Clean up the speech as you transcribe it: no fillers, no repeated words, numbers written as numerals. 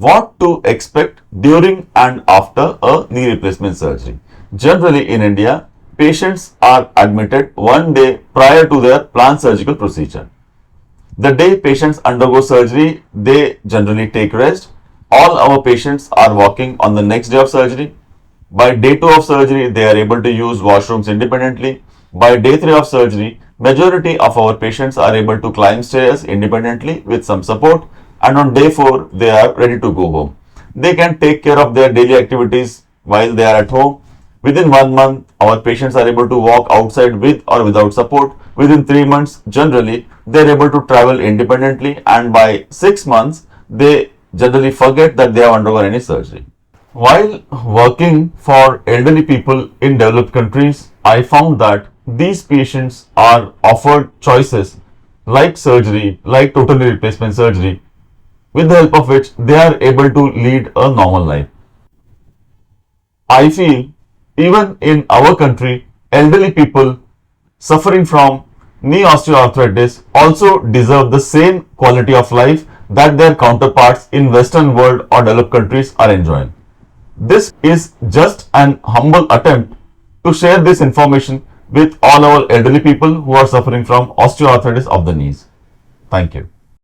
What to expect during and after a knee replacement surgery? Generally in India, patients are admitted one day prior to their planned surgical procedure. The day patients undergo surgery, they generally take rest. All our patients are walking on the next day of surgery. By day 2 of surgery, they are able to use washrooms independently. By day 3 of surgery, majority of our patients are able to climb stairs independently with some support, and on day 4, they are ready to go home. They can take care of their daily activities while they are at home. Within 1 month, our patients are able to walk outside with or without support. Within 3 months, generally, they are able to travel independently, and by 6 months, they generally forget that they have undergone any surgery. While working for elderly people in developed countries, I found that these patients are offered choices like surgery, like total knee replacement surgery, with the help of which they are able to lead a normal life. I feel even in our country, elderly people suffering from knee osteoarthritis also deserve the same quality of life that their counterparts in Western world or developed countries are enjoying. This is just an humble attempt to share this information with all our elderly people who are suffering from osteoarthritis of the knees. Thank you.